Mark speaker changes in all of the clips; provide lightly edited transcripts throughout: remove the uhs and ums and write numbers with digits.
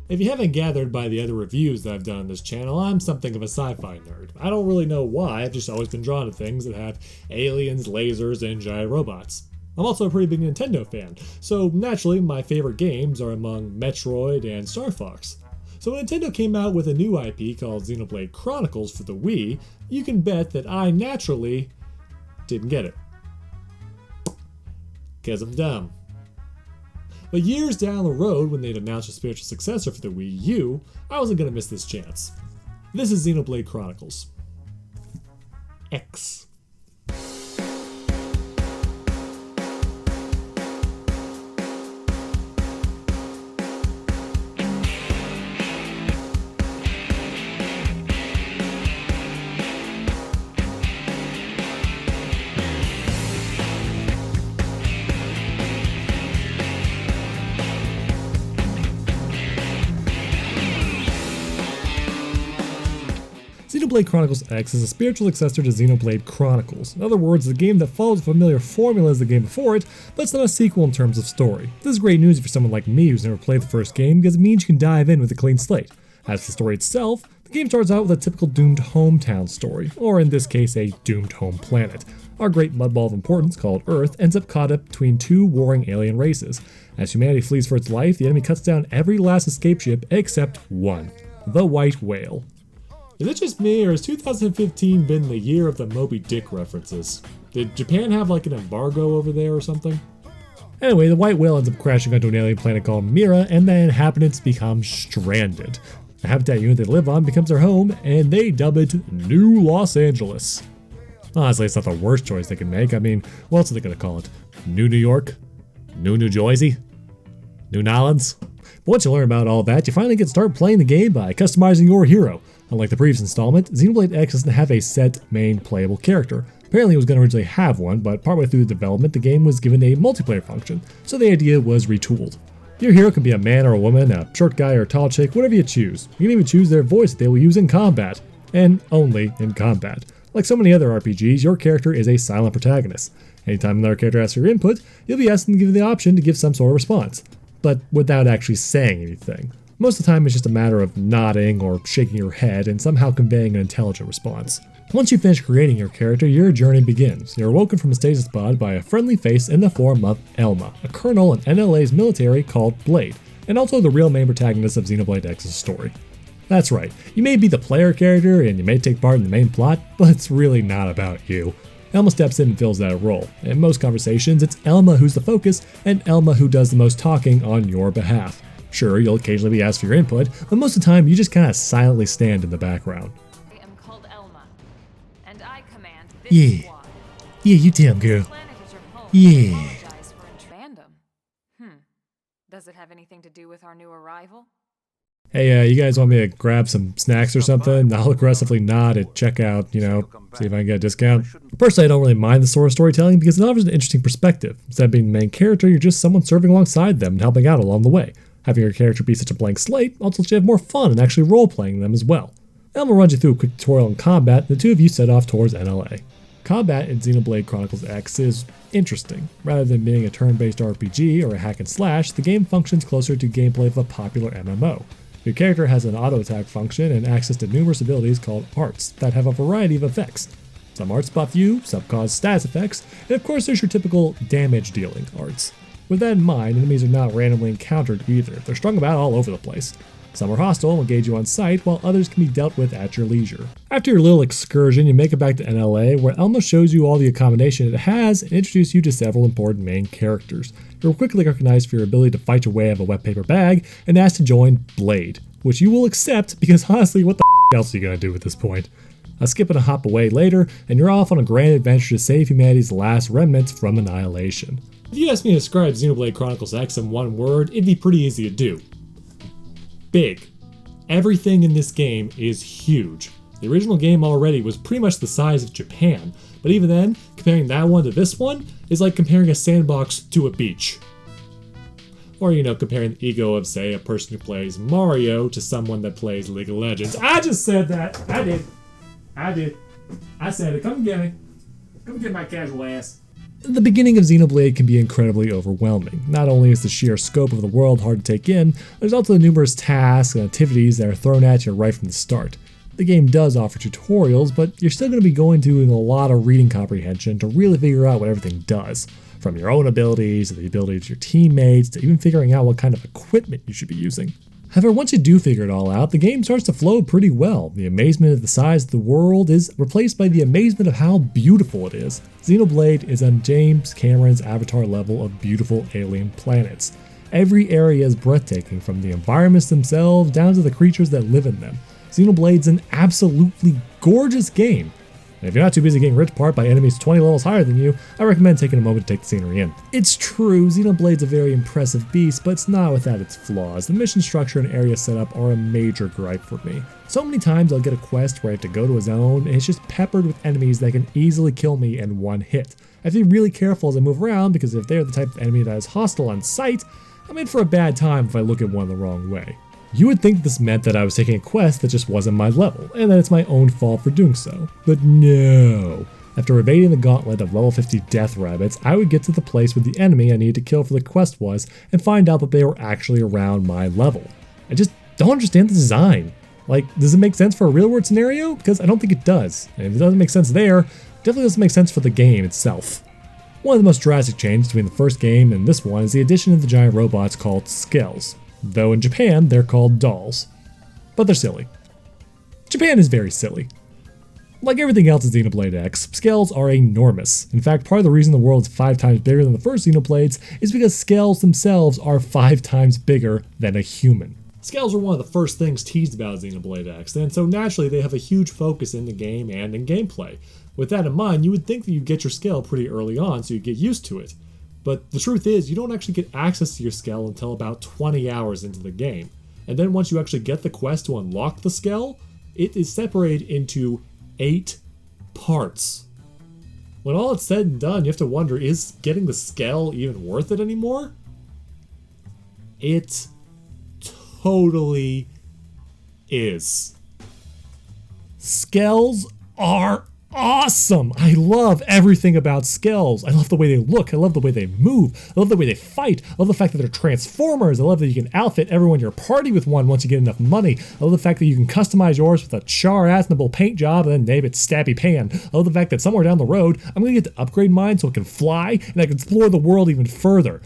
Speaker 1: If you haven't gathered by the other reviews that I've done on this channel, I'm something of a sci-fi nerd. I don't really know why, I've just always been drawn to things that have aliens, lasers, and giant robots. I'm also a pretty big Nintendo fan, so naturally my favorite games are among Metroid and Star Fox. So when Nintendo came out with a new IP called Xenoblade Chronicles for the Wii, you can bet that I naturally didn't get it. Because I'm dumb. But years down the road, when they'd announced a spiritual successor for the Wii U, I wasn't going to miss this chance. This is Xenoblade Chronicles X. Xenoblade Chronicles X is a spiritual successor to Xenoblade Chronicles. In other words, it's a game that follows the familiar formula as the game before it, but it's not a sequel in terms of story. This is great news for someone like me who's never played the first game, because it means you can dive in with a clean slate. As for the story itself, the game starts out with a typical doomed hometown story, or in this case a doomed home planet. Our great mudball of importance, called Earth, ends up caught up between two warring alien races. As humanity flees for its life, the enemy cuts down every last escape ship except one, the White Whale. Is it just me, or has 2015 been the year of the Moby Dick references? Did Japan have like an embargo over there or something? Anyway, the White Whale ends up crashing onto an alien planet called Mira, and the inhabitants become stranded. The habitat unit they live on becomes their home, and they dub it New Los Angeles. Honestly, it's not the worst choice they can make. I mean, what else are they going to call it? New New York? New Jersey? New Nolans? But once you learn about all that, you finally get to start playing the game by customizing your hero. Unlike the previous installment, Xenoblade X doesn't have a set main playable character. Apparently it was going to originally have one, but partway through the development the game was given a multiplayer function, so the idea was retooled. Your hero can be a man or a woman, a short guy or a tall chick, whatever you choose. You can even choose their voice that they will use in combat, and only in combat. Like so many other RPGs, your character is a silent protagonist. Anytime another character asks for your input, you'll be asked to give the option to give some sort of response, but without actually saying anything. Most of the time it's just a matter of nodding or shaking your head and somehow conveying an intelligent response. Once you finish creating your character, your journey begins. You're awoken from a stasis pod by a friendly face in the form of Elma, a colonel in NLA's military called Blade, and also the real main protagonist of Xenoblade X's story. That's right, you may be the player character and you may take part in the main plot, but it's really not about you. Elma steps in and fills that role. In most conversations, it's Elma who's the focus and Elma who does the most talking on your behalf. Sure, you'll occasionally be asked for your input, but most of the time you just kind of silently stand in the background.
Speaker 2: I am called Elma, and I command this squad.
Speaker 1: Yeah, you damn girl.
Speaker 2: This planet is your home.
Speaker 1: Yeah.
Speaker 2: Apologize for fandom. Does it have anything to do with our new arrival?
Speaker 1: Hey, you guys want me to grab some snacks or something? I'll aggressively nod at checkout, see if I can get a discount. Personally, I don't really mind the sort of storytelling because it offers an interesting perspective. Instead of being the main character, you're just someone serving alongside them and helping out along the way. Having your character be such a blank slate also lets you have more fun and actually role-playing them as well. Elma runs you through a quick tutorial in combat, and the two of you set off towards NLA. Combat in Xenoblade Chronicles X is interesting. Rather than being a turn-based RPG or a hack and slash, the game functions closer to gameplay of a popular MMO. Your character has an auto-attack function and access to numerous abilities called arts that have a variety of effects. Some arts buff you, some cause status effects, and of course there's your typical damage-dealing arts. With that in mind, enemies are not randomly encountered either. They're strung about all over the place. Some are hostile and engage you on sight, while others can be dealt with at your leisure. After your little excursion, you make it back to NLA, where Elma shows you all the accommodation it has and introduces you to several important main characters. You're quickly recognized for your ability to fight your way out of a wet paper bag and asked to join Blade, which you will accept because honestly, what the else are you gonna do at this point? A skip and a hop away later, and you're off on a grand adventure to save humanity's last remnants from annihilation. If you asked me to describe Xenoblade Chronicles X in one word, it'd be pretty easy to do. Big. Everything in this game is huge. The original game already was pretty much the size of Japan, but even then, comparing that one to this one is like comparing a sandbox to a beach. Or, comparing the ego of, say, a person who plays Mario to someone that plays League of Legends. I just said that! I did. I said it. Come get me. Come get my casual ass. The beginning of Xenoblade can be incredibly overwhelming. Not only is the sheer scope of the world hard to take in, there's also the numerous tasks and activities that are thrown at you right from the start. The game does offer tutorials, but you're still going to be doing a lot of reading comprehension to really figure out what everything does. From your own abilities, to the abilities of your teammates, to even figuring out what kind of equipment you should be using. However, once you do figure it all out, the game starts to flow pretty well. The amazement of the size of the world is replaced by the amazement of how beautiful it is. Xenoblade is on James Cameron's Avatar level of beautiful alien planets. Every area is breathtaking, from the environments themselves down to the creatures that live in them. Xenoblade's an absolutely gorgeous game. And if you're not too busy getting ripped apart by enemies 20 levels higher than you, I recommend taking a moment to take the scenery in. It's true, Xenoblade's a very impressive beast, but it's not without its flaws. The mission structure and area setup are a major gripe for me. So many times I'll get a quest where I have to go to a zone, and it's just peppered with enemies that can easily kill me in one hit. I have to be really careful as I move around, because if they're the type of enemy that is hostile on sight, I'm in for a bad time if I look at one the wrong way. You would think this meant that I was taking a quest that just wasn't my level, and that it's my own fault for doing so. But no. After evading the gauntlet of level 50 death rabbits, I would get to the place where the enemy I needed to kill for the quest was, and find out that they were actually around my level. I just don't understand the design. Like, does it make sense for a real world scenario? Because I don't think it does. And if it doesn't make sense there, it definitely doesn't make sense for the game itself. One of the most drastic changes between the first game and this one is the addition of the giant robots called Skells. Though in Japan, they're called dolls. But they're silly. Japan is very silly. Like everything else in Xenoblade X, Skells are enormous. In fact, part of the reason the world is 5 times bigger than the first Xenoblades is because Skells themselves are 5 times bigger than a human. Skells were one of the first things teased about Xenoblade X, and so naturally they have a huge focus in the game and in gameplay. With that in mind, you would think that you'd get your Skell pretty early on so you get used to it. But the truth is, you don't actually get access to your Skell until about 20 hours into the game. And then once you actually get the quest to unlock the Skell, it is separated into 8 parts. When all is said and done, you have to wonder, is getting the Skell even worth it anymore? It totally is. Skells are awesome! I love everything about Skells. I love the way they look, I love the way they move, I love the way they fight, I love the fact that they're transformers, I love that you can outfit everyone in your party with one once you get enough money, I love the fact that you can customize yours with a char-assable paint job and then name it Stabby Pan. I love the fact that somewhere down the road, I'm going to get to upgrade mine so it can fly and I can explore the world even further.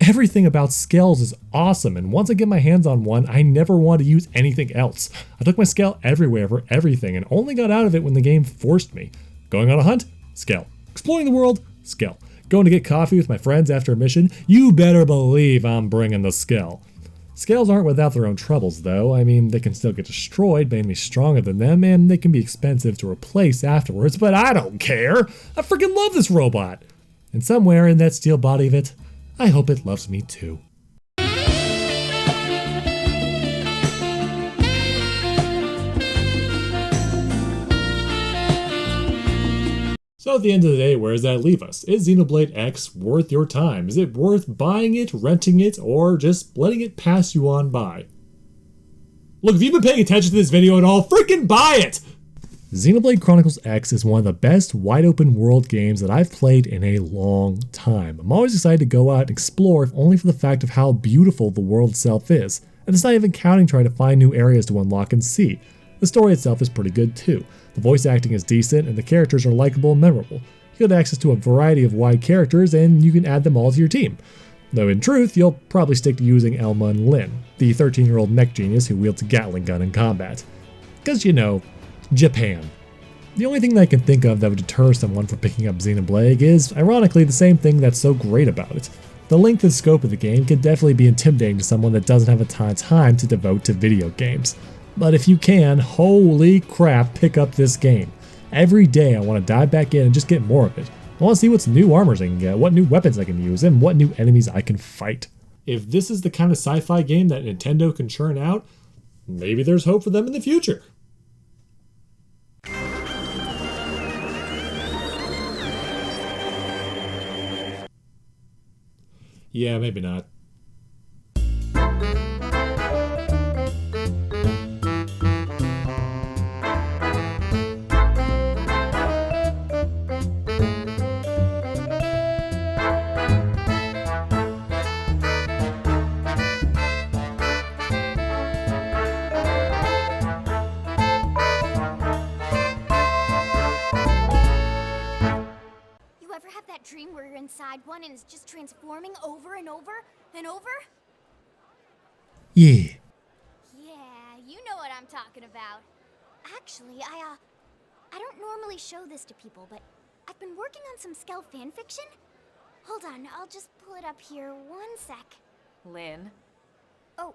Speaker 1: Everything about Skells is awesome, and once I get my hands on one, I never want to use anything else. I took my Skell everywhere for everything, and only got out of it when the game forced me. Going on a hunt? Skell. Exploring the world? Skell. Going to get coffee with my friends after a mission? You better believe I'm bringing the Skell. Skells aren't without their own troubles, though. I mean, they can still get destroyed by enemies stronger than them, and they can be expensive to replace afterwards, but I don't care! I freaking love this robot! And somewhere in that steel body of it, I hope it loves me too. So at the end of the day, where does that leave us? Is Xenoblade X worth your time? Is it worth buying it, renting it, or just letting it pass you on by? Look, if you've been paying attention to this video at all, freaking buy it! Xenoblade Chronicles X is one of the best wide-open world games that I've played in a long time. I'm always excited to go out and explore, if only for the fact of how beautiful the world itself is. And it's not even counting trying to find new areas to unlock and see. The story itself is pretty good too. The voice acting is decent, and the characters are likable and memorable. You get access to a variety of wide characters, and you can add them all to your team. Though in truth, you'll probably stick to using Elma and Lyn, the 13-year-old mech genius who wields a Gatling gun in combat. Because, you know, Japan. The only thing that I can think of that would deter someone from picking up Xenoblade is, ironically, the same thing that's so great about it. The length and scope of the game can definitely be intimidating to someone that doesn't have a ton of time to devote to video games. But if you can, holy crap, pick up this game. Every day I want to dive back in and just get more of it. I want to see what's new armors I can get, what new weapons I can use, and what new enemies I can fight. If this is the kind of sci-fi game that Nintendo can churn out, maybe there's hope for them in the future. Yeah, maybe not.
Speaker 3: inside one and is just transforming over and over and over?
Speaker 1: Yeah.
Speaker 3: Yeah, you know what I'm talking about. Actually, I don't normally show this to people, but I've been working on some Skell fanfiction. Hold on, I'll just pull it up here 1 sec.
Speaker 2: Lynn?
Speaker 3: Oh,